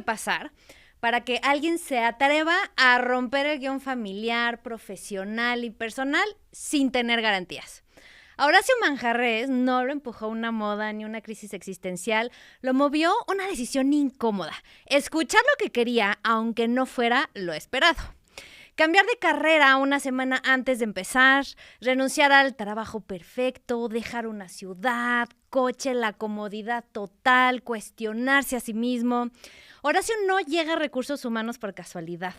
pasar para que alguien se atreva a romper el guión familiar, profesional y personal sin tener garantías? A Horacio Manjarrés no lo empujó una moda ni una crisis existencial, lo movió una decisión incómoda, escuchar lo que quería aunque no fuera lo esperado. Cambiar de carrera una semana antes de empezar, renunciar al trabajo perfecto, dejar una ciudad, coche, la comodidad total, cuestionarse a sí mismo. Horacio no llega a recursos humanos por casualidad.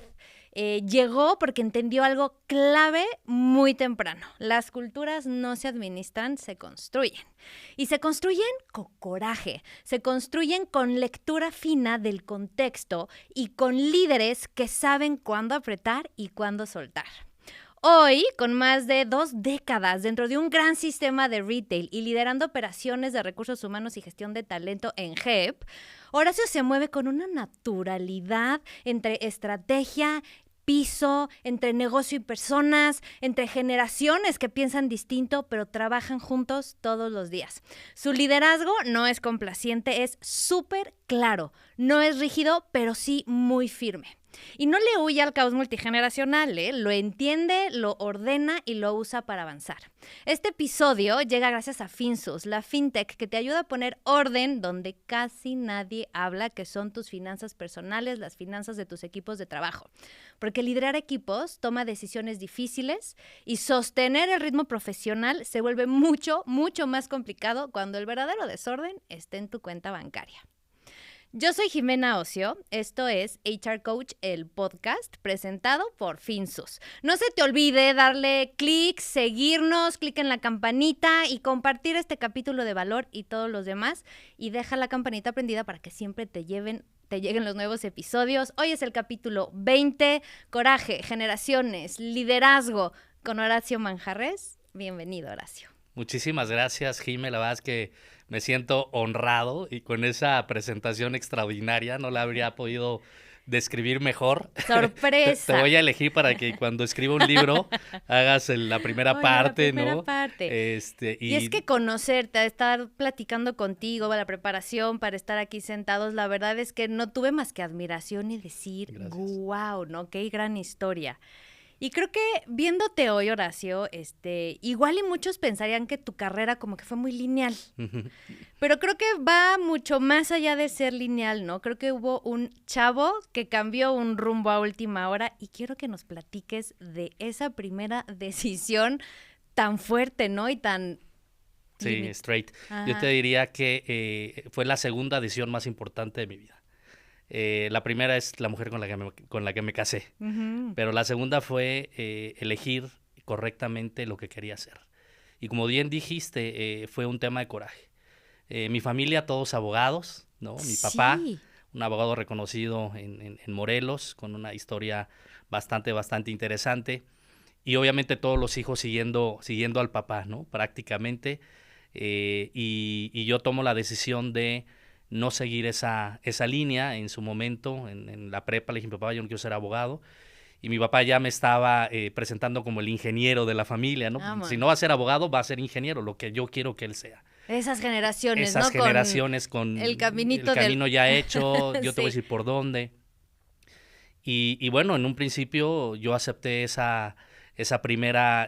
Llegó porque entendió algo clave muy temprano. Las culturas no se administran, se construyen. Y se construyen con coraje, se construyen con lectura fina del contexto y con líderes que saben cuándo apretar y cuándo soltar. Hoy, con más de 2 décadas dentro de un gran sistema de retail y liderando operaciones de recursos humanos y gestión de talento en GEP, Horacio se mueve con una naturalidad entre estrategia, piso, entre negocio y personas, entre generaciones que piensan distinto pero trabajan juntos todos los días. Su liderazgo no es complaciente, es súper claro, no es rígido, pero sí muy firme. Y no le huye al caos multigeneracional, lo entiende, lo ordena y lo usa para avanzar. Este episodio llega gracias a Finsus, la fintech que te ayuda a poner orden donde casi nadie habla, que son tus finanzas personales, las finanzas de tus equipos de trabajo. Porque liderar equipos toma decisiones difíciles y sostener el ritmo profesional se vuelve mucho, mucho más complicado cuando el verdadero desorden está en tu cuenta bancaria. Yo soy Jimena Ocio, esto es HR Coach, el podcast presentado por Finsus. No se te olvide darle clic, seguirnos, clic en la campanita y compartir este capítulo de valor y todos los demás. Y deja la campanita prendida para que siempre te lleguen los nuevos episodios. Hoy es el capítulo 20, Coraje, Generaciones, Liderazgo, con Horacio Manjarrés. Bienvenido, Horacio. Muchísimas gracias, Jime. La verdad es que me siento honrado y con esa presentación extraordinaria no la habría podido describir mejor. ¡Sorpresa! Te voy a elegir para que cuando escriba un libro hagas la primera parte, la primera ¿no? parte. Y es que conocerte, estar platicando contigo, la preparación para estar aquí sentados, la verdad es que no tuve más que admiración y decir, wow, ¿no? Qué gran historia. Y creo que viéndote hoy, Horacio, igual y muchos pensarían que tu carrera como que fue muy lineal. Pero creo que va mucho más allá de ser lineal, ¿no? Creo que hubo un chavo que cambió un rumbo a última hora y quiero que nos platiques de esa primera decisión tan fuerte, ¿no? Y tan... Sí, straight. Ajá. Yo te diría que fue la segunda decisión más importante de mi vida. La primera es la mujer con la que me casé, pero la segunda fue elegir correctamente lo que quería hacer. Y como bien dijiste, fue un tema de coraje. Mi familia, todos abogados, ¿no? Mi papá, un abogado reconocido en Morelos, con una historia bastante interesante. Y obviamente todos los hijos siguiendo al papá, ¿no? Prácticamente. Y yo tomo la decisión de no seguir esa línea en su momento. En la prepa le dije a mi papá, yo no quiero ser abogado. Y mi papá ya me estaba presentando como el ingeniero de la familia, ¿no? Si no va a ser abogado, va a ser ingeniero, lo que yo quiero que él sea. Esas generaciones, ¿no? Esas generaciones con el camino ya hecho, yo te voy a decir por dónde. Y bueno, en un principio yo acepté esa primera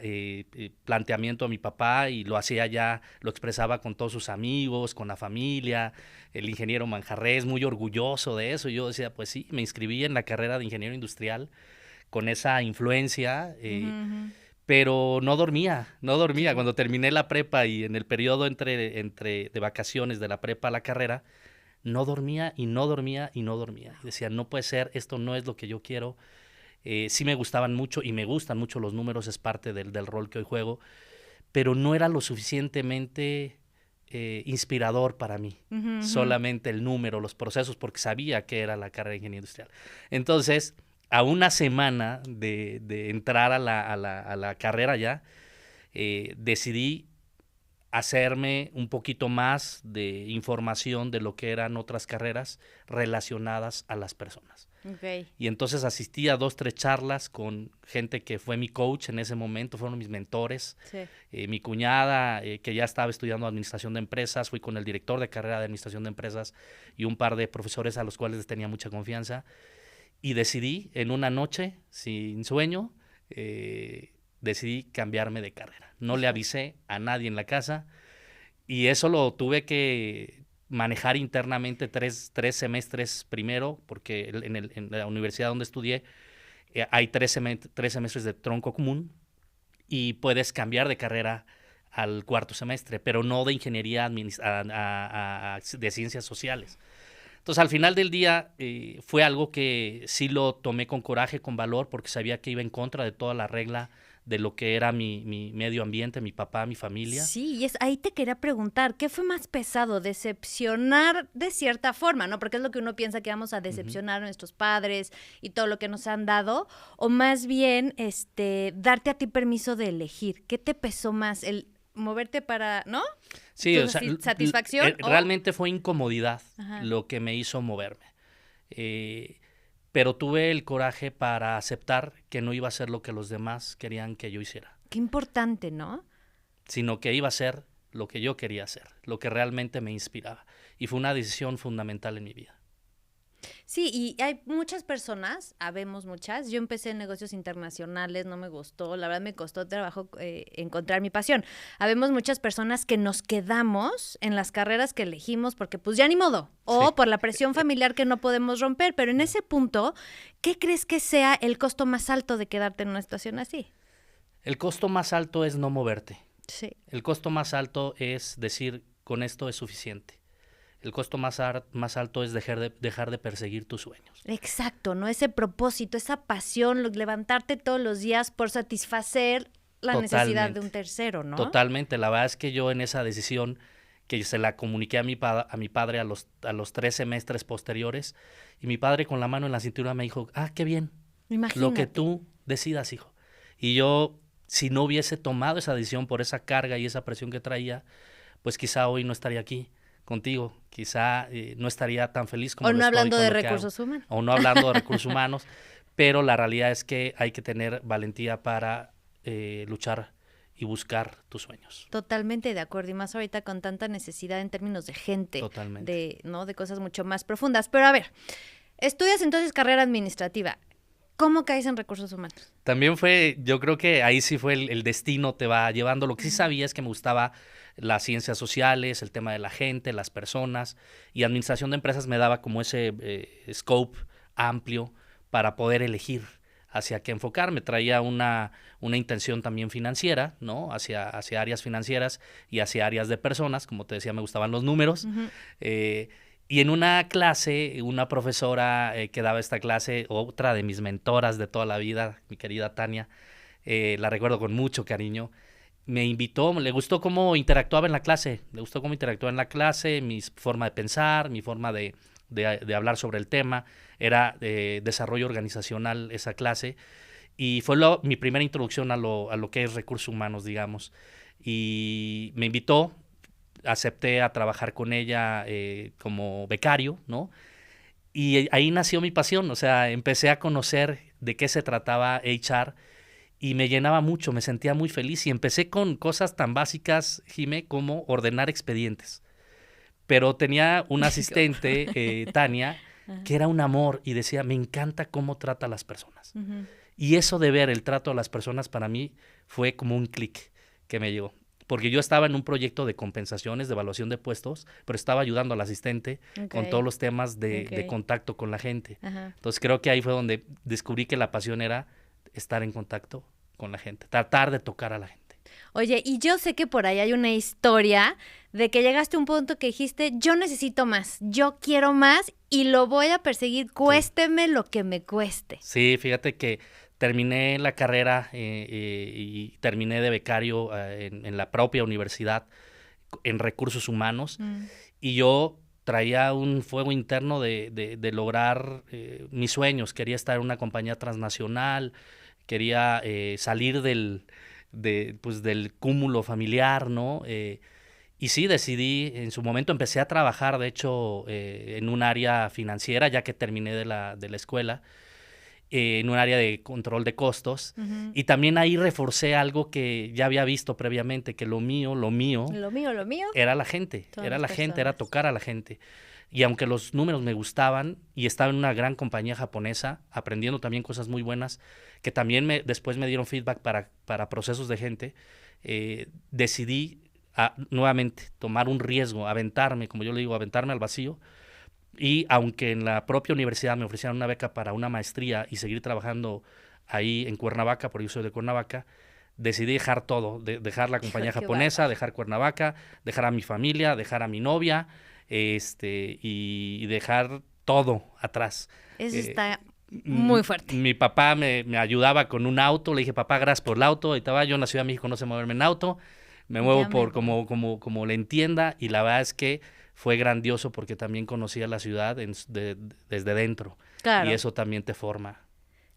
planteamiento a mi papá y lo hacía ya, lo expresaba con todos sus amigos, con la familia, el ingeniero Manjarrés, muy orgulloso de eso. Y yo decía, pues sí, me inscribí en la carrera de ingeniero industrial con esa influencia, pero no dormía. Cuando terminé la prepa y en el periodo entre de vacaciones de la prepa a la carrera, no dormía. Y decía, no puede ser, esto no es lo que yo quiero. Sí me gustaban mucho y me gustan mucho los números, es parte del rol que hoy juego, pero no era lo suficientemente inspirador para mí, solamente el número, los procesos, porque sabía que era la carrera de ingeniería industrial. Entonces, a una semana de entrar a la carrera ya, decidí hacerme un poquito más de información de lo que eran otras carreras relacionadas a las personas. Ok. Y entonces asistí a 2, 3 charlas con gente que fue mi coach en ese momento, fueron mis mentores. Sí. Mi cuñada, que ya estaba estudiando administración de empresas, fui con el director de carrera de administración de empresas y un par de profesores a los cuales les tenía mucha confianza. Y decidí en una noche, sin sueño, decidí cambiarme de carrera. No le avisé a nadie en la casa y eso lo tuve que manejar internamente 3 semestres primero, porque en la universidad donde estudié hay 3 semestres de tronco común y puedes cambiar de carrera al 4º semestre, pero no de ingeniería de ciencias sociales. Entonces, al final del día, fue algo que sí lo tomé con coraje, con valor, porque sabía que iba en contra de toda la regla de lo que era mi medio ambiente, mi papá, mi familia. Sí, y ahí te quería preguntar, ¿qué fue más pesado? Decepcionar de cierta forma, ¿no? Porque es lo que uno piensa que vamos a decepcionar a nuestros padres y todo lo que nos han dado, o más bien, darte a ti permiso de elegir. ¿Qué te pesó más? El moverte para, ¿no? Sí, ¿Tu o sea, satisfacción? realmente fue incomodidad Ajá. lo que me hizo moverme. Pero tuve el coraje para aceptar que no iba a hacer lo que los demás querían que yo hiciera, Qué importante, ¿no? sino que iba a hacer lo que yo quería hacer, lo que realmente me inspiraba. Y fue una decisión fundamental en mi vida. Sí, y hay muchas personas, habemos muchas. Yo empecé en negocios internacionales, no me gustó, la verdad me costó trabajo encontrar mi pasión. Habemos muchas personas que nos quedamos en las carreras que elegimos porque pues ya ni modo, o Sí. por la presión familiar que no podemos romper, pero en ese punto, ¿qué crees que sea el costo más alto de quedarte en una situación así? El costo más alto es no moverte. Sí. El costo más alto es decir, con esto es suficiente. El costo más alto es dejar de perseguir tus sueños. Exacto, ¿no? Ese propósito, esa pasión, levantarte todos los días por satisfacer la necesidad de un tercero, ¿no? Totalmente. La verdad es que yo en esa decisión que se la comuniqué a mi padre a los 3 semestres posteriores, y mi padre con la mano en la cintura me dijo, qué bien, Imagínate. lo que tú decidas, hijo. Y yo, si no hubiese tomado esa decisión por esa carga y esa presión que traía, pues quizá hoy no estaría aquí contigo, quizá no estaría tan feliz como O lo no estoy hablando con de lo que recursos hago. humanos. O no hablando de recursos humanos, pero la realidad es que hay que tener valentía para luchar y buscar tus sueños. Totalmente de acuerdo, y más ahorita con tanta necesidad en términos de gente, Totalmente. de cosas mucho más profundas. Pero a ver, estudias entonces carrera administrativa. ¿Cómo caes en recursos humanos? También yo creo que ahí sí fue el destino te va llevando. Lo que sí sabía es que me gustaba las ciencias sociales, el tema de la gente, las personas, y administración de empresas me daba como ese scope amplio para poder elegir hacia qué enfocarme. Traía una intención también financiera, ¿no? Hacia áreas financieras y hacia áreas de personas. Como te decía, me gustaban los números. Y en una clase, una profesora que daba esta clase, otra de mis mentoras de toda la vida, mi querida Tania, la recuerdo con mucho cariño, me invitó, le gustó cómo interactuaba en la clase, mi forma de pensar, mi forma de hablar sobre el tema, era de desarrollo organizacional esa clase, y fue mi primera introducción a lo que es recursos humanos, digamos, y me invitó, acepté a trabajar con ella como becario, ¿no? Y ahí nació mi pasión, o sea, empecé a conocer de qué se trataba HR y me llenaba mucho, me sentía muy feliz y empecé con cosas tan básicas, Jimé, como ordenar expedientes. Pero tenía una asistente, Tania, que era un amor y decía, me encanta cómo trata a las personas. Y eso de ver el trato a las personas para mí fue como un clic que me llegó. Porque yo estaba en un proyecto de compensaciones, de evaluación de puestos, pero estaba ayudando al asistente con todos los temas de contacto con la gente. Entonces creo que ahí fue donde descubrí que la pasión era estar en contacto con la gente, tratar de tocar a la gente. Oye, y yo sé que por ahí hay una historia de que llegaste a un punto que dijiste, yo necesito más, yo quiero más y lo voy a perseguir, cuésteme lo que me cueste. Sí, fíjate que terminé la carrera y terminé de becario en la propia universidad en recursos humanos y yo traía un fuego interno de lograr mis sueños. Quería estar en una compañía transnacional, quería salir del cúmulo familiar, ¿no? Y sí, decidí, en su momento empecé a trabajar, de hecho, en un área financiera, ya que terminé de la escuela, en un área de control de costos. Ujú. Y también ahí reforcé algo que ya había visto previamente, que lo mío Lo mío, era la gente, son las era personas. tocar a la gente. Y aunque los números me gustaban y estaba en una gran compañía japonesa, aprendiendo también cosas muy buenas, que también después me dieron feedback para procesos de gente, decidí nuevamente tomar un riesgo, aventarme, como yo le digo, aventarme al vacío. Y aunque en la propia universidad me ofrecieron una beca para una maestría y seguir trabajando ahí en Cuernavaca, porque yo soy de Cuernavaca, decidí dejar todo, dejar la compañía Qué japonesa, bárbaro. dejar Cuernavaca, dejar a mi familia, dejar a mi novia, y dejar todo atrás. Eso Eh, está muy fuerte. Mi papá me ayudaba con un auto, le dije, papá, gracias por el auto, y estaba yo en la Ciudad de México, no sé moverme en auto, me muevo Ya me por voy. como le entienda, y la verdad es que fue grandioso porque también conocía la ciudad desde dentro, y Claro, eso también te forma.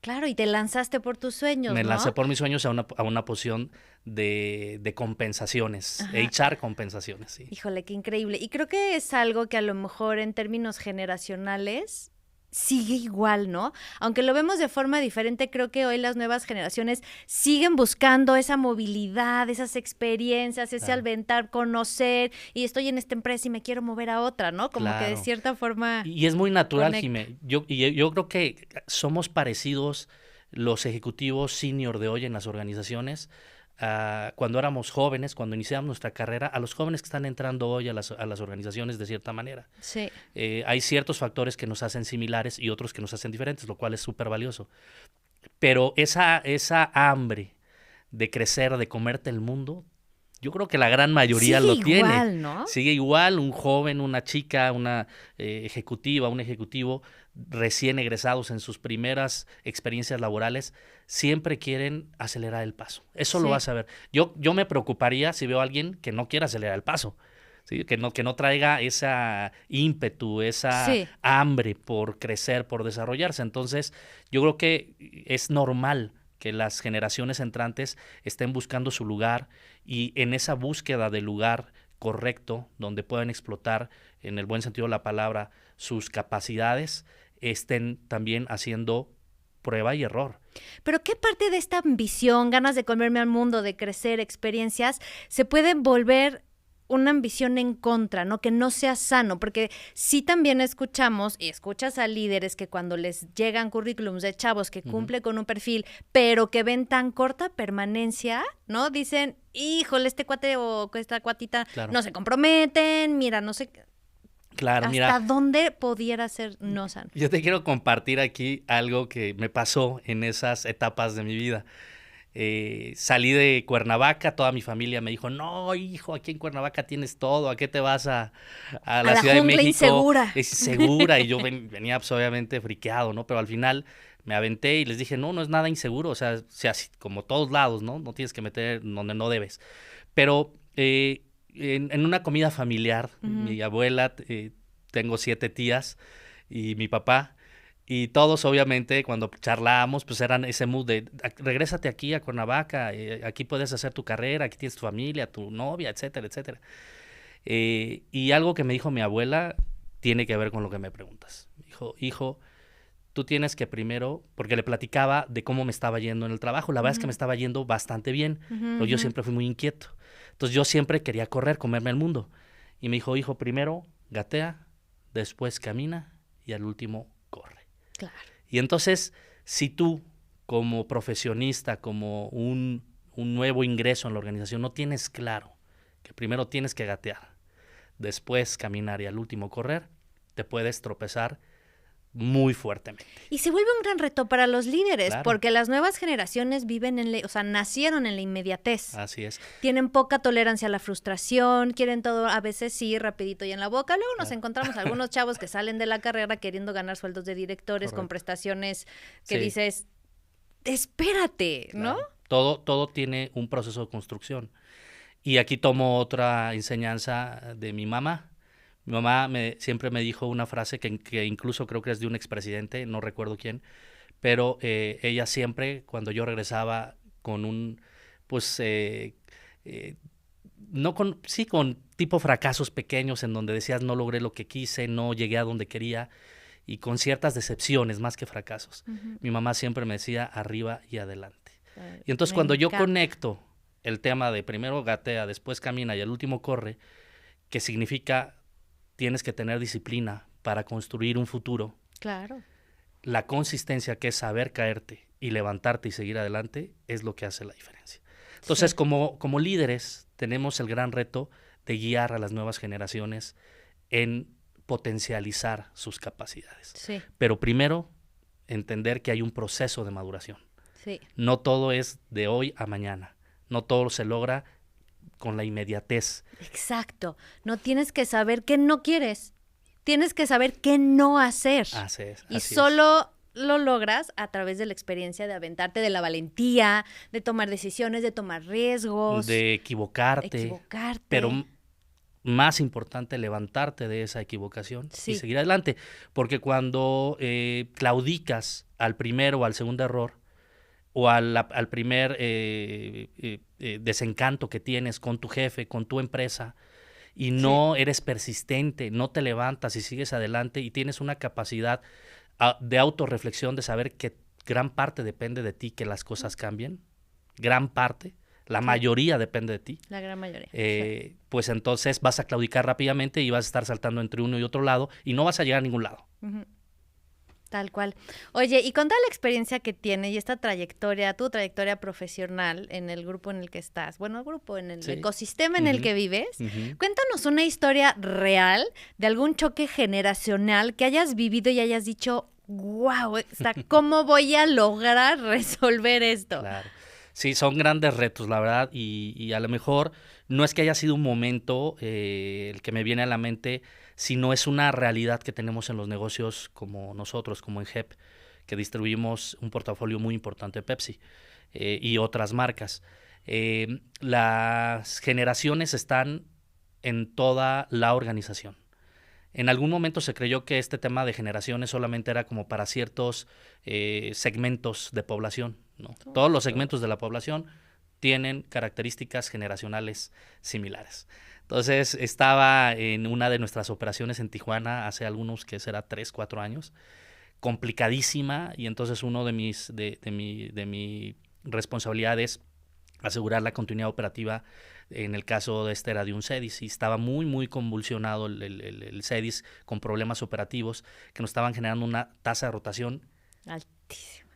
claro, y te lanzaste por tus sueños, Me lancé ¿no? por mis sueños a una posición de compensaciones, Ajá. echar compensaciones, sí. Híjole, qué increíble. Y creo que es algo que a lo mejor en términos generacionales sigue igual, ¿no? Aunque lo vemos de forma diferente, creo que hoy las nuevas generaciones siguen buscando esa movilidad, esas experiencias, ese Claro, alventar, conocer, y estoy en esta empresa y me quiero mover a otra, ¿no? Como que de claro. cierta forma Y es muy natural, conecta. Jimé. Yo creo que somos parecidos los ejecutivos senior de hoy en las organizaciones, cuando éramos jóvenes, cuando iniciamos nuestra carrera, a los jóvenes que están entrando hoy a las organizaciones de cierta manera. Sí, Hay ciertos factores que nos hacen similares y otros que nos hacen diferentes, lo cual es súper valioso. Pero esa hambre de crecer, de comerte el mundo, yo creo que la gran mayoría sigue lo tiene. igual, ¿no? Sigue igual un joven, una chica, una ejecutiva, un ejecutivo recién egresados en sus primeras experiencias laborales, siempre quieren acelerar el paso. Eso lo Sí, vas a ver. Yo me preocuparía si veo a alguien que no quiera acelerar el paso. ¿Sí? Que no traiga esa ímpetu, esa sí. hambre por crecer, por desarrollarse. Entonces, yo creo que es normal que las generaciones entrantes estén buscando su lugar y en esa búsqueda del lugar correcto, donde puedan explotar, en el buen sentido de la palabra, sus capacidades, estén también haciendo prueba y error. Pero ¿qué parte de esta ambición, ganas de comerme al mundo, de crecer, experiencias, se puede volver una ambición en contra, ¿no? Que no sea sano, porque sí también escuchamos y escuchas a líderes que cuando les llegan currículums de chavos que Ujú. cumple con un perfil, pero que ven tan corta permanencia, ¿no? Dicen, híjole, este cuate o esta cuatita Claro, no se comprometen, mira, no sé claro, mira, hasta dónde pudiera ser no sano. yo te quiero compartir aquí algo que me pasó en esas etapas de mi vida. Salí de Cuernavaca, toda mi familia me dijo, no, hijo, aquí en Cuernavaca tienes todo, ¿a qué te vas a A la la Ciudad de jungla México? insegura. Es insegura, y yo venía pues, obviamente friqueado, ¿no? Pero al final me aventé y les dije, no, no es nada inseguro, o sea así, como todos lados, ¿no? No tienes que meter donde no debes. Pero en una comida familiar, Ujú. mi abuela, tengo 7 tías y mi papá, y todos, obviamente, cuando charlábamos, pues eran ese mood de regrésate aquí a Cuernavaca, aquí puedes hacer tu carrera, aquí tienes tu familia, tu novia, etcétera, etcétera. Y algo que me dijo mi abuela tiene que ver con lo que me preguntas. Me dijo, hijo, tú tienes que primero, porque le platicaba de cómo me estaba yendo en el trabajo. La verdad es que me Ujú, estaba yendo bastante bien, ujú, pero yo ujú. siempre fui muy inquieto. Entonces yo siempre quería correr, comerme el mundo. Y me dijo, hijo, primero gatea, después camina y al último corre. Claro. Y entonces, si tú, como profesionista, como un nuevo ingreso en la organización, no tienes claro que primero tienes que gatear, después caminar y al último correr, te puedes tropezar muy fuertemente. Y se vuelve un gran reto para los líderes, Claro, porque las nuevas generaciones viven o sea, nacieron en la inmediatez. así es. Tienen poca tolerancia a la frustración, quieren todo a veces sí, rapidito y en la boca. Luego nos Claro, encontramos algunos chavos que salen de la carrera queriendo ganar sueldos de directores con correcto. prestaciones que Sí, dices, espérate, ¿no? claro. Todo tiene un proceso de construcción. Y aquí tomo otra enseñanza de mi mamá. Mi mamá siempre me dijo una frase que incluso creo que es de un expresidente, no recuerdo quién, pero ella siempre, cuando yo regresaba con un, pues, no con, sí, con tipo fracasos pequeños en donde decías no logré lo que quise, no llegué a donde quería, y con ciertas decepciones más que fracasos. Mi mamá siempre me decía arriba y adelante. Y entonces Me cuando yo encanta. conecto el tema de primero gatea, después camina y al último corre, que significa tienes que tener disciplina para construir un futuro, Claro. la consistencia, que es saber caerte y levantarte y seguir adelante, es lo que hace la diferencia. Entonces, Sí. como líderes, tenemos el gran reto de guiar a las nuevas generaciones en potencializar sus capacidades. Sí, Pero primero, entender que hay un proceso de maduración. sí. No todo es de hoy a mañana. No todo se logra con la inmediatez. Exacto. No tienes que saber qué no quieres. Tienes que saber qué no hacer. Así es. Y Así solo lo logras a través de la experiencia de aventarte, de la valentía, de tomar decisiones, de tomar riesgos, de equivocarte, equivocarte. pero más importante, levantarte de esa equivocación y Sí. seguir adelante. Porque cuando claudicas al primer o al segundo error, o al primer desencanto que tienes con tu jefe, con tu empresa, y no eres persistente, no te levantas y sigues adelante y tienes una capacidad de autorreflexión, de saber que gran parte depende de ti que las cosas cambien, gran parte, la mayoría depende de ti, La gran mayoría. pues entonces vas a claudicar rápidamente y vas a estar saltando entre uno y otro lado y no vas a llegar a ningún lado. Ujú. Tal cual. Oye, y con toda la experiencia que tiene y esta trayectoria, tu trayectoria profesional en el grupo en el que estás, bueno, el grupo, en el Sí. ecosistema en el Ujú. que vives, Ujú. cuéntanos una historia real de algún choque generacional que hayas vivido y hayas dicho, wow, ¿cómo voy a lograr resolver esto? Claro. Sí, son grandes retos, la verdad, y a lo mejor no es que haya sido un momento el que me viene a la mente, sino es una realidad que tenemos en los negocios como nosotros, como en JEP, que distribuimos un portafolio muy importante de Pepsi y otras marcas. Las generaciones están en toda la organización. En algún momento se creyó que este tema de generaciones solamente era como para ciertos segmentos de población, ¿no? Todos los segmentos de la población tienen características generacionales similares. Entonces, estaba en una de nuestras operaciones en Tijuana hace algunos, que será 3, 4 años, complicadísima, y entonces uno de mi responsabilidad es asegurar la continuidad operativa. En el caso de este era de un CEDIS y estaba muy convulsionado el CEDIS con problemas operativos que nos estaban generando una tasa de rotación Altísimo.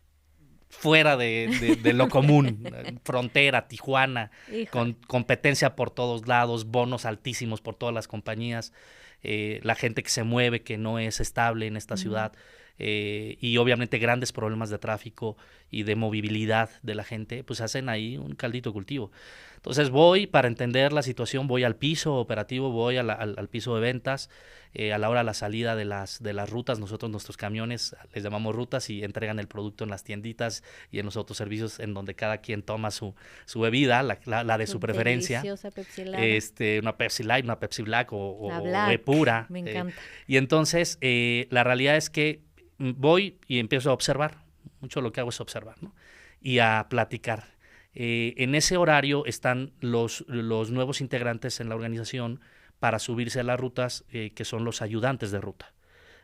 fuera de lo común. Frontera, Tijuana, Híjole. con competencia por todos lados, bonos altísimos por todas las compañías, la gente que se mueve, que no es estable en esta ciudad, y obviamente grandes problemas de tráfico y de movilidad de la gente, pues hacen ahí un caldito de cultivo. Entonces voy para entender la situación, voy al piso operativo, voy al piso de ventas, a la hora de la salida de las rutas, nosotros nuestros camiones les llamamos rutas y entregan el producto en las tienditas y en los autoservicios en donde cada quien toma su bebida, la de su preferencia. Deliciosa Pepsi Light. Una Pepsi Light, una Pepsi Black o La Black, pura. me encanta. Y entonces la realidad es que voy y empiezo a observar, mucho lo que hago es observar, ¿no? Y a platicar. En ese horario están los nuevos integrantes en la organización para subirse a las rutas, que son los ayudantes de ruta,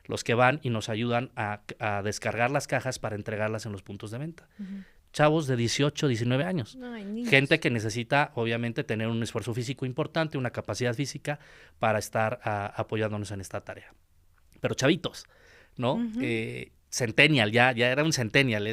los que van y nos ayudan a descargar las cajas para entregarlas en los puntos de venta. Chavos de 18, 19 años. Ay, niños. Gente que necesita, obviamente, tener un esfuerzo físico importante, una capacidad física para estar apoyándonos en esta tarea. Pero chavitos, ¿no? Centennial, ya era un Centennial,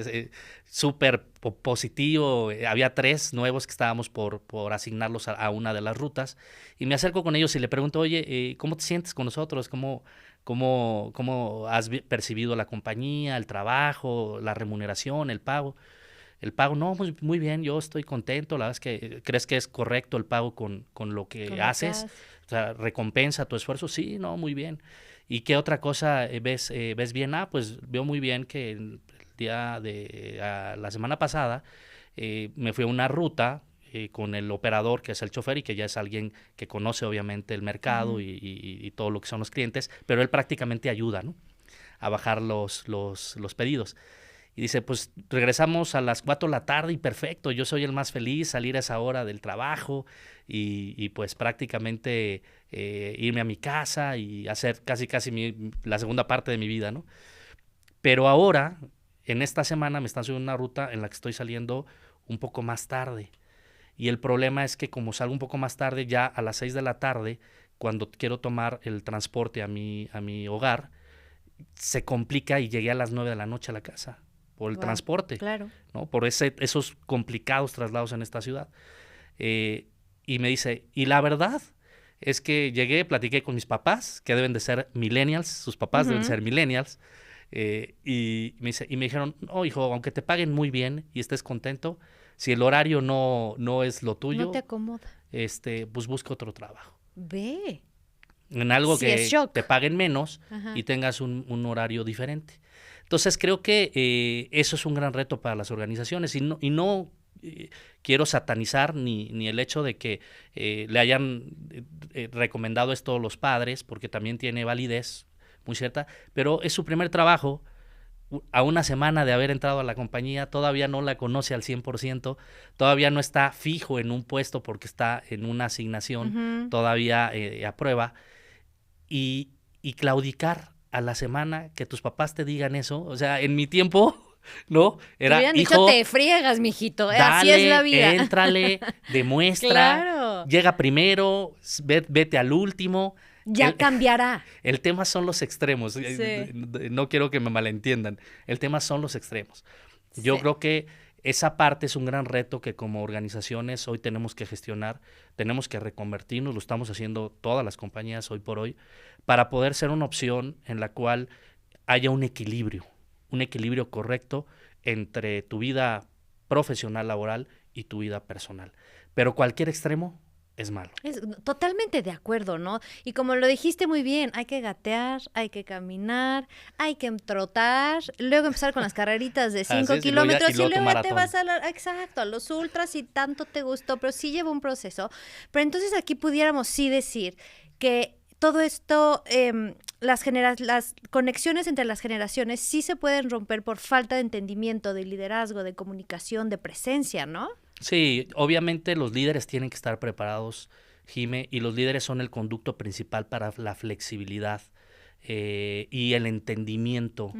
súper positivo. Había 3 nuevos que estábamos por asignarlos a una de las rutas. Y me acerco con ellos y le pregunto, oye, ¿cómo te sientes con nosotros? ¿Cómo has percibido la compañía, el trabajo, la remuneración, el pago? El pago, no, muy bien, yo estoy contento. La verdad es que, ¿crees que es correcto el pago con lo que haces? O sea, ¿recompensa tu esfuerzo? Sí, no, muy bien. ¿Y qué otra cosa ves bien? Pues veo muy bien que el día de la semana pasada me fui a una ruta con el operador, que es el chofer y que ya es alguien que conoce obviamente el mercado y todo lo que son los clientes, pero él prácticamente ayuda, ¿no?, a bajar los pedidos. Y dice, pues regresamos a las 4 de la tarde y perfecto, yo soy el más feliz, salir a esa hora del trabajo y pues prácticamente irme a mi casa y hacer casi la segunda parte de mi vida, ¿no? Pero ahora, en esta semana me están subiendo una ruta en la que estoy saliendo un poco más tarde. Y el problema es que como salgo un poco más tarde, ya a las 6 de la tarde, cuando quiero tomar el transporte a mi hogar, se complica y llegué a las 9 de la noche a la casa por el transporte, claro. ¿no? Por esos complicados traslados en esta ciudad. Y me dice, y la verdad es que llegué, platiqué con mis papás, que deben de ser millennials, sus papás deben ser millennials, y me dijeron, no, hijo, aunque te paguen muy bien y estés contento, si el horario no es lo tuyo, no te acomoda. Pues busca otro trabajo. Ve. En algo Sí, que es shock. te paguen menos Ajá. y tengas un horario diferente. Entonces creo que eso es un gran reto para las organizaciones y no quiero satanizar ni el hecho de que le hayan recomendado esto a los padres, porque también tiene validez muy cierta, pero es su primer trabajo. A una semana de haber entrado a la compañía, todavía no la conoce al 100%, todavía no está fijo en un puesto porque está en una asignación todavía a prueba. Y claudicar a la semana, que tus papás te digan eso, o sea, en mi tiempo, ¿no? Era, hubieran hijo, dicho, te friegas, mijito, dale, así es la vida. éntrale, demuestra, Claro. llega primero, vete al último. Ya cambiará. El tema son los extremos, Sí. no quiero que me malentiendan, el tema son los extremos. Yo Sí. creo que esa parte es un gran reto que como organizaciones hoy tenemos que gestionar, tenemos que reconvertirnos, lo estamos haciendo todas las compañías hoy por hoy, para poder ser una opción en la cual haya un equilibrio correcto entre tu vida profesional laboral y tu vida personal. Pero cualquier extremo es malo. Es totalmente de acuerdo, ¿no? Y como lo dijiste muy bien, hay que gatear, hay que caminar, hay que trotar, luego empezar con las carreritas de 5 es, kilómetros y luego tu ya te maratón. vas exacto, a los ultras y tanto te gustó, pero sí lleva un proceso. Pero entonces aquí pudiéramos sí decir que todo esto, las conexiones entre las generaciones sí se pueden romper por falta de entendimiento, de liderazgo, de comunicación, de presencia, ¿no? Sí, obviamente los líderes tienen que estar preparados, Jime, y los líderes son el conducto principal para la flexibilidad y el entendimiento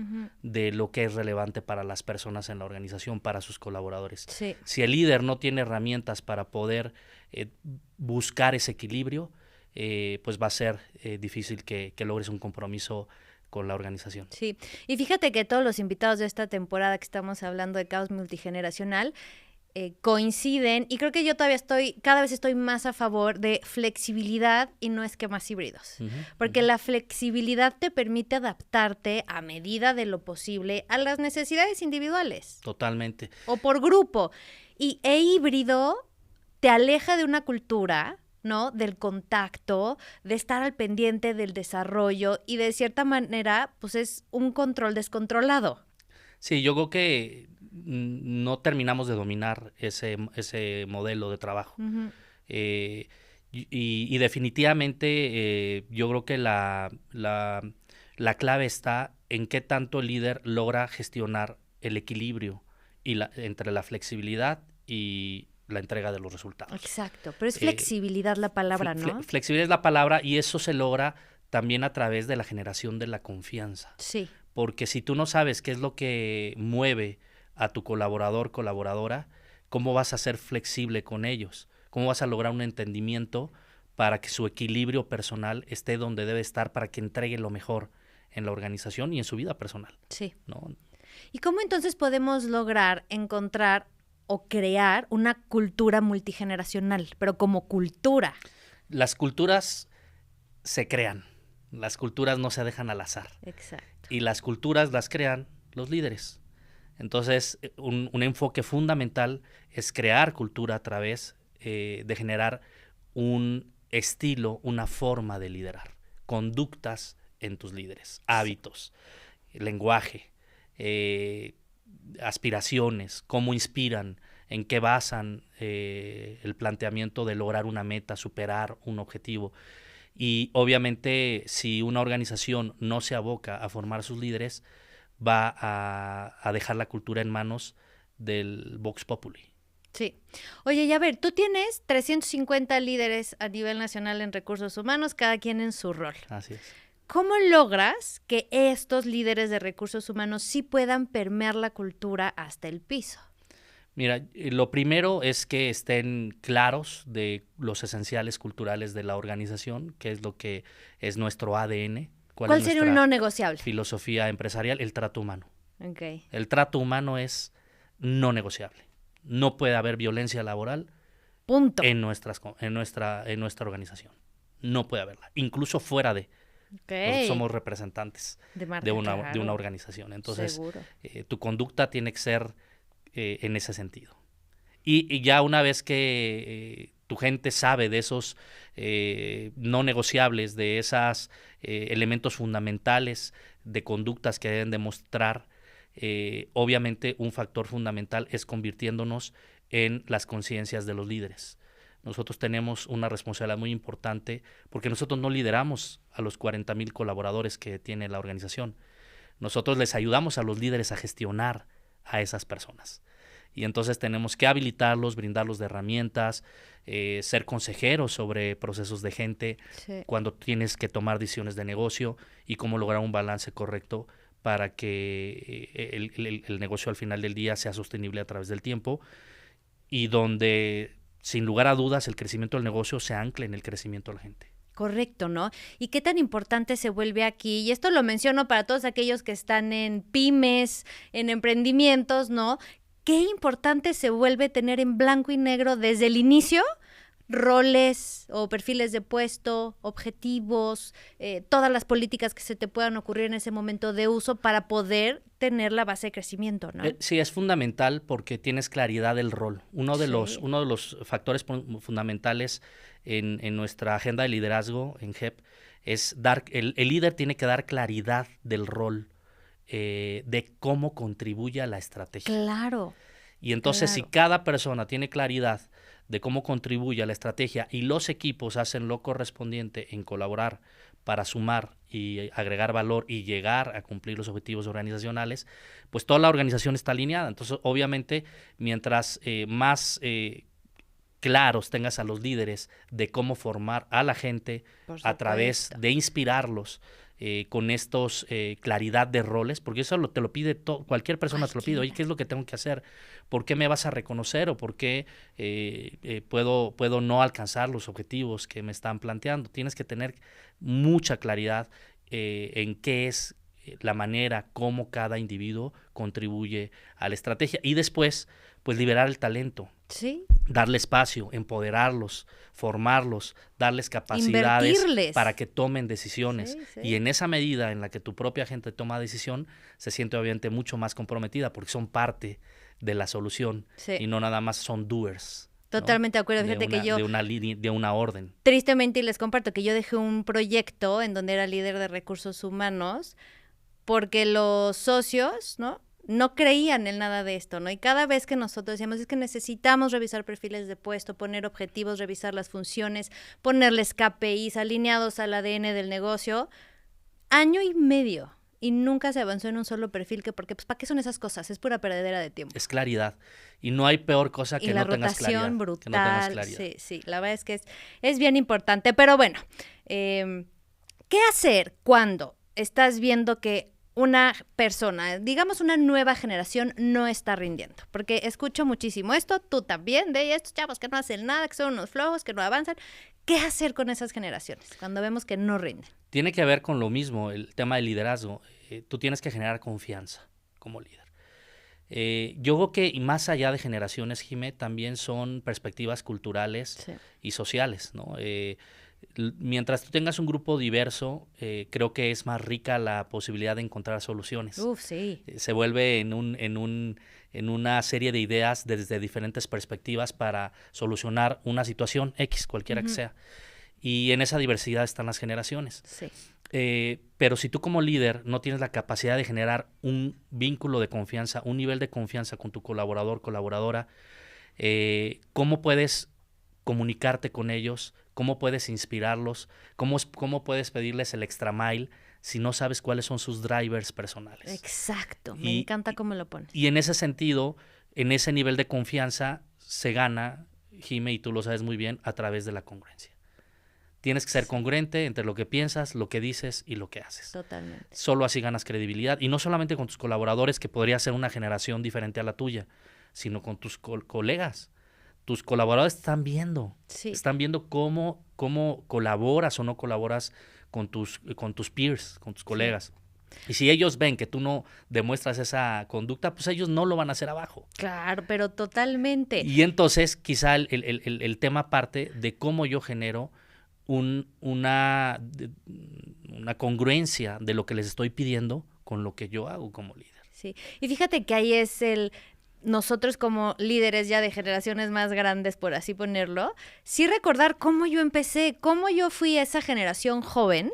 de lo que es relevante para las personas en la organización, para sus colaboradores. Sí. Si el líder no tiene herramientas para poder buscar ese equilibrio, pues va a ser difícil que logres un compromiso con la organización. Sí, y fíjate que todos los invitados de esta temporada que estamos hablando de caos multigeneracional coinciden, y creo que yo cada vez estoy más a favor de flexibilidad y no esquemas híbridos, porque la flexibilidad te permite adaptarte a medida de lo posible a las necesidades individuales. Totalmente. O por grupo. E híbrido te aleja de una cultura, ¿no? Del contacto, de estar al pendiente del desarrollo y de cierta manera, pues es un control descontrolado. Sí, yo creo que no terminamos de dominar ese modelo de trabajo. Y definitivamente yo creo que la clave está en qué tanto el líder logra gestionar el equilibrio entre la flexibilidad y la entrega de los resultados. Exacto, pero es flexibilidad la palabra, ¿no? Flexibilidad es la palabra y eso se logra también a través de la generación de la confianza. Sí. Porque si tú no sabes qué es lo que mueve a tu colaborador, colaboradora, ¿cómo vas a ser flexible con ellos? ¿Cómo vas a lograr un entendimiento para que su equilibrio personal esté donde debe estar para que entregue lo mejor en la organización y en su vida personal? Sí. ¿No? ¿Y cómo entonces podemos lograr encontrar o crear una cultura multigeneracional, pero como cultura? Las culturas se crean, las culturas no se dejan al azar. Exacto. Y las culturas las crean los líderes. Entonces, un enfoque fundamental es crear cultura a través de generar un estilo, una forma de liderar, conductas en tus líderes, hábitos, lenguaje, aspiraciones, cómo inspiran, en qué basan el planteamiento de lograr una meta, superar un objetivo. Y obviamente si una organización no se aboca a formar sus líderes, va a dejar la cultura en manos del Vox Populi. Sí. Oye, y a ver, tú tienes 350 líderes a nivel nacional en recursos humanos, cada quien en su rol. Así es. ¿Cómo logras que estos líderes de recursos humanos sí puedan permear la cultura hasta el piso? Mira, lo primero es que estén claros de los esenciales culturales de la organización, qué es lo que es nuestro ADN, ¿Cuál es sería un nuestra no negociable? filosofía empresarial, el trato humano. Okay. El trato humano es no negociable. No puede haber violencia laboral Punto. en nuestra organización. No puede haberla, incluso fuera de. Nosotros somos representantes de una organización. Entonces, tu conducta tiene que ser en ese sentido. Y ya una vez que tu gente sabe de esos no negociables, de esos elementos fundamentales de conductas que deben demostrar, obviamente un factor fundamental es convirtiéndonos en las conciencias de los líderes. Nosotros tenemos una responsabilidad muy importante porque nosotros no lideramos a los 40,000 colaboradores que tiene la organización. Nosotros les ayudamos a los líderes a gestionar a esas personas. Y entonces tenemos que habilitarlos, brindarlos de herramientas, ser consejeros sobre procesos de gente, cuando tienes que tomar decisiones de negocio y cómo lograr un balance correcto para que el negocio al final del día sea sostenible a través del tiempo y donde, sin lugar a dudas, el crecimiento del negocio se ancle en el crecimiento de la gente. Correcto, ¿no? ¿Y qué tan importante se vuelve aquí? Y esto lo menciono para todos aquellos que están en pymes, en emprendimientos, ¿no? Qué importante se vuelve tener en blanco y negro desde el inicio roles o perfiles de puesto, objetivos, todas las políticas que se te puedan ocurrir en ese momento de uso para poder tener la base de crecimiento, ¿no? Sí, es fundamental porque tienes claridad del rol. Uno de los factores fundamentales en nuestra agenda de liderazgo en GEP es el líder tiene que dar claridad del rol, de cómo contribuye a la estrategia. Claro. Y entonces si cada persona tiene claridad de cómo contribuye a la estrategia y los equipos hacen lo correspondiente en colaborar para sumar y agregar valor y llegar a cumplir los objetivos organizacionales, pues toda la organización está alineada. Entonces, obviamente, mientras más claros tengas a los líderes de cómo formar a la gente a través de inspirarlos, con estos claridad de roles, porque eso te lo pide cualquier persona, te lo pide. Oye, ¿qué es lo que tengo que hacer? ¿Por qué me vas a reconocer o por qué puedo no alcanzar los objetivos que me están planteando? Tienes que tener mucha claridad en qué es la manera como cada individuo contribuye a la estrategia y después pues liberar el talento. Sí. Darle espacio, empoderarlos, formarlos, darles capacidades para que tomen decisiones. Sí. Y en esa medida en la que tu propia gente toma decisión, se siente obviamente mucho más comprometida porque son parte de la solución y no nada más son doers. Totalmente de acuerdo. Fíjate que yo de una orden. Tristemente, y les comparto que yo dejé un proyecto en donde era líder de recursos humanos porque los socios, no creían en nada de esto, ¿no? Y cada vez que nosotros decíamos, es que necesitamos revisar perfiles de puesto, poner objetivos, revisar las funciones, ponerles KPIs alineados al ADN del negocio, 1 año y medio. Y nunca se avanzó en un solo perfil, porque pues ¿para qué son esas cosas? Es pura perdedera de tiempo. Es claridad. Y no hay peor cosa que no tengas claridad. Y la rotación brutal. Sí, la verdad es que es bien importante. Pero bueno, ¿qué hacer cuando estás viendo que una persona, digamos una nueva generación, no está rindiendo? Porque escucho muchísimo esto, tú también, de estos chavos que no hacen nada, que son unos flojos, que no avanzan. ¿Qué hacer con esas generaciones cuando vemos que no rinden? Tiene que ver con lo mismo, el tema del liderazgo. Tú tienes que generar confianza como líder. Yo creo que y más allá de generaciones, Jimé, también son perspectivas culturales y sociales, ¿no? Mientras tú tengas un grupo diverso, creo que es más rica la posibilidad de encontrar soluciones. Sí. Se vuelve en una serie de ideas desde diferentes perspectivas para solucionar una situación X, cualquiera que sea. Y en esa diversidad están las generaciones. Sí. Pero si tú como líder no tienes la capacidad de generar un vínculo de confianza, un nivel de confianza con tu colaborador, colaboradora, ¿cómo puedes comunicarte con ellos? ¿Cómo puedes inspirarlos? ¿Cómo puedes pedirles el extra mile si no sabes cuáles son sus drivers personales. Exacto, me encanta cómo lo pones. Y en ese sentido, en ese nivel de confianza, se gana, Jime, y tú lo sabes muy bien, a través de la congruencia. Tienes que ser congruente entre lo que piensas, lo que dices y lo que haces. Totalmente. Solo así ganas credibilidad. Y no solamente con tus colaboradores, que podría ser una generación diferente a la tuya, sino con tus colegas. Tus colaboradores están viendo cómo colaboras o no colaboras con tus peers, con tus colegas. Y si ellos ven que tú no demuestras esa conducta, pues ellos no lo van a hacer abajo. Claro, pero totalmente. Y entonces quizá el tema parte de cómo yo genero una congruencia de lo que les estoy pidiendo con lo que yo hago como líder. Sí, y fíjate que ahí es nosotros como líderes ya de generaciones más grandes, por así ponerlo, sí recordar cómo yo empecé, cómo yo fui esa generación joven,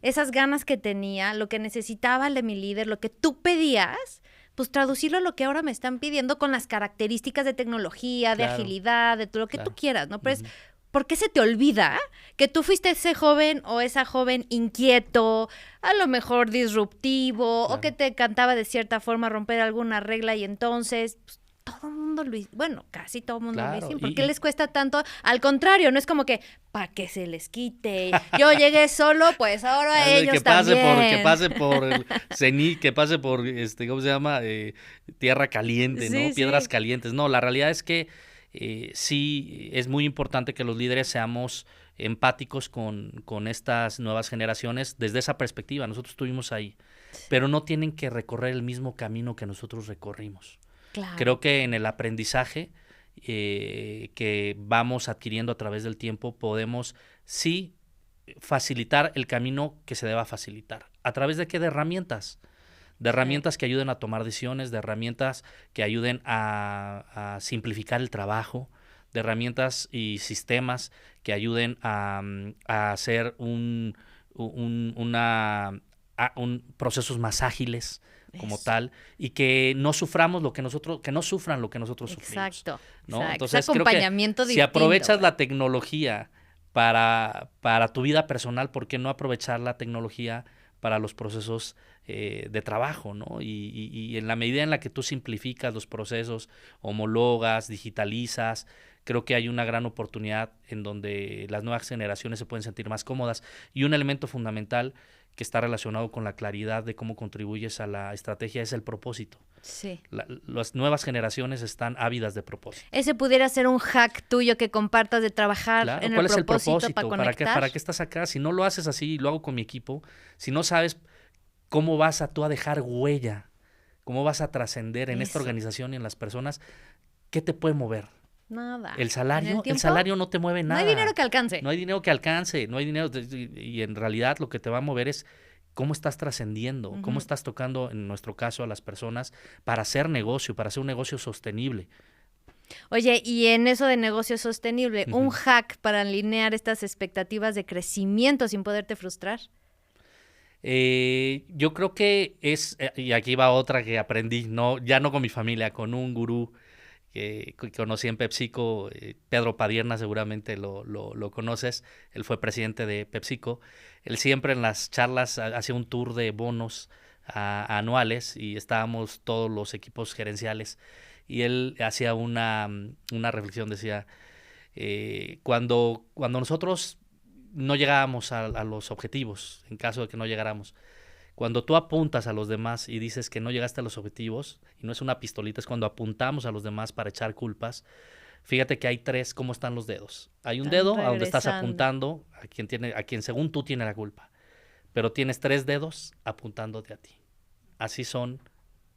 esas ganas que tenía, lo que necesitaba de mi líder, lo que tú pedías, pues traducirlo a lo que ahora me están pidiendo con las características de tecnología, de agilidad, de todo lo que tú quieras, ¿no? Pero ¿por qué se te olvida que tú fuiste ese joven o esa joven inquieto, a lo mejor disruptivo, o que te encantaba de cierta forma romper alguna regla y entonces pues, todo el mundo lo hizo? Bueno, casi todo el mundo lo hizo. ¿Por qué les cuesta tanto? Al contrario, no es como que para que se les quite. Yo llegué solo, pues ahora ellos también. Que pase por el cenit, que pase por, ¿cómo se llama? Tierra caliente, ¿no? Piedras calientes. No, la realidad es que sí es muy importante que los líderes seamos empáticos con estas nuevas generaciones desde esa perspectiva. Nosotros estuvimos ahí, pero no tienen que recorrer el mismo camino que nosotros recorrimos. Claro. Creo que en el aprendizaje que vamos adquiriendo a través del tiempo podemos sí facilitar el camino que se deba facilitar. ¿A través de qué? De herramientas. De herramientas que ayuden a tomar decisiones, de herramientas que ayuden a simplificar el trabajo, de herramientas y sistemas que ayuden a hacer procesos más ágiles como tal, y que no suframos que no sufran lo que nosotros sufrimos. Exacto. ¿No? Entonces creo que si aprovechas la tecnología para tu vida personal, ¿por qué no aprovechar la tecnología para los procesos de trabajo, ¿no? Y en la medida en la que tú simplificas los procesos, homologas, digitalizas, creo que hay una gran oportunidad en donde las nuevas generaciones se pueden sentir más cómodas. Y un elemento fundamental que está relacionado con la claridad de cómo contribuyes a la estrategia es el propósito. Sí. Las nuevas generaciones están ávidas de propósito. Ese pudiera ser un hack tuyo que compartas de trabajar en el propósito. ¿Cuál es el propósito? Para conectar. ¿Para qué estás acá? Si no lo haces así, lo hago con mi equipo, si no sabes cómo vas tú a dejar huella, cómo vas a trascender en esta organización y en las personas, ¿qué te puede mover? Nada. El salario no te mueve nada. No hay dinero que alcance. No hay dinero y en realidad lo que te va a mover es cómo estás trascendiendo, cómo estás tocando, en nuestro caso, a las personas para hacer negocio, para hacer un negocio sostenible. Oye, y en eso de negocio sostenible, un hack para alinear estas expectativas de crecimiento sin poderte frustrar. Yo creo que y aquí va otra que aprendí, ya no con mi familia, con un gurú que conocí en PepsiCo, Pedro Padierna, seguramente lo conoces. Él fue presidente de PepsiCo. Él siempre en las charlas hacía un tour de bonos anuales y estábamos todos los equipos gerenciales y él hacía una reflexión, decía, cuando nosotros no llegábamos a los objetivos, en caso de que no llegáramos, cuando tú apuntas a los demás y dices que no llegaste a los objetivos, y no es una pistolita, es cuando apuntamos a los demás para echar culpas, fíjate que hay tres, ¿cómo están los dedos? Hay un dedo a donde estás apuntando a quien según tú tiene la culpa, pero tienes tres dedos apuntándote a ti. Así son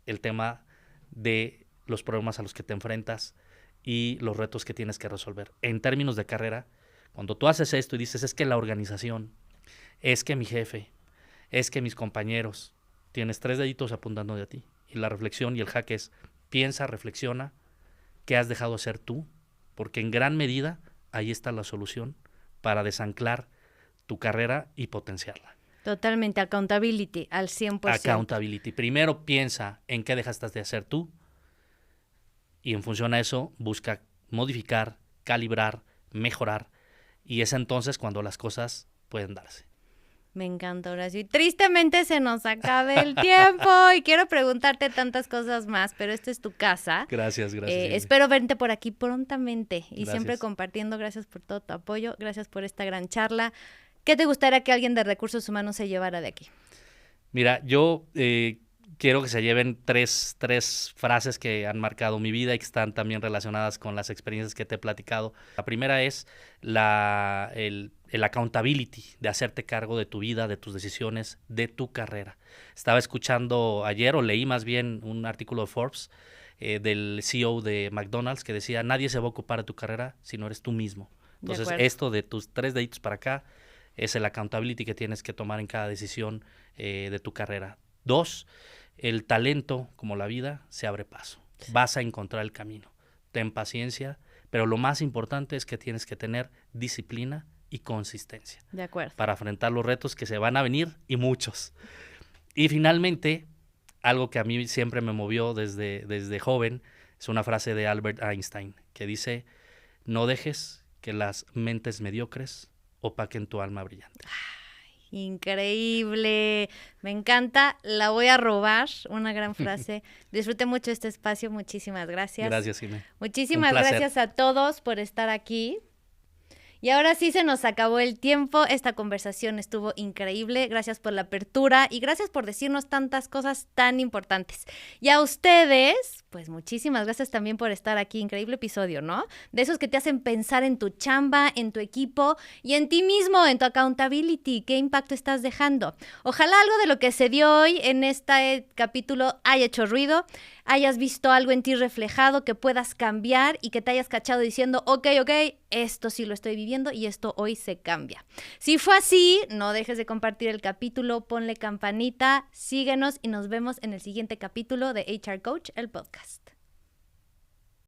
el tema de los problemas a los que te enfrentas y los retos que tienes que resolver. En términos de carrera, cuando tú haces esto y dices, es que la organización, es que mi jefe, es que mis compañeros, tienes tres deditos apuntando de ti. Y la reflexión y el hack es, piensa, reflexiona, ¿qué has dejado de hacer tú? Porque en gran medida ahí está la solución para desanclar tu carrera y potenciarla. Totalmente, accountability, al 100%. Accountability. Primero piensa en qué dejaste de hacer tú y en función a eso busca modificar, calibrar, mejorar, y es entonces cuando las cosas pueden darse. Me encanta, Horacio. Y tristemente se nos acaba el tiempo y quiero preguntarte tantas cosas más, pero esta es tu casa. Gracias. Espero verte por aquí prontamente y Gracias. Siempre compartiendo. Gracias por todo tu apoyo, gracias por esta gran charla. ¿Qué te gustaría que alguien de Recursos Humanos se llevara de aquí? Mira, yo quiero que se lleven tres frases que han marcado mi vida y que están también relacionadas con las experiencias que te he platicado. La primera es el accountability, de hacerte cargo de tu vida, de tus decisiones, de tu carrera. Estaba escuchando ayer, o leí más bien, un artículo de Forbes del CEO de McDonald's que decía, nadie se va a ocupar de tu carrera si no eres tú mismo. Entonces, esto de tus 3 deditos para acá es el accountability que tienes que tomar en cada decisión de tu carrera. 2, el talento, como la vida, se abre paso. Sí. Vas a encontrar el camino. Ten paciencia, pero lo más importante es que tienes que tener disciplina y consistencia. De acuerdo. Para enfrentar los retos que se van a venir, y muchos. Y finalmente, algo que a mí siempre me movió desde joven, es una frase de Albert Einstein, que dice, no dejes que las mentes mediocres opaquen tu alma brillante. Increíble, me encanta, la voy a robar, una gran frase. Disfruté mucho este espacio, muchísimas gracias. Gracias, Jimé. Muchísimas gracias a todos por estar aquí. Y ahora sí se nos acabó el tiempo, esta conversación estuvo increíble, gracias por la apertura y gracias por decirnos tantas cosas tan importantes. Y a ustedes, pues muchísimas gracias también por estar aquí, increíble episodio, ¿no? De esos que te hacen pensar en tu chamba, en tu equipo y en ti mismo, en tu accountability, qué impacto estás dejando. Ojalá algo de lo que se dio hoy en este capítulo haya hecho ruido, hayas visto algo en ti reflejado, que puedas cambiar y que te hayas cachado diciendo, ok, esto sí lo estoy viviendo y esto hoy se cambia. Si fue así, no dejes de compartir el capítulo, ponle campanita, síguenos y nos vemos en el siguiente capítulo de HR Coach, el podcast.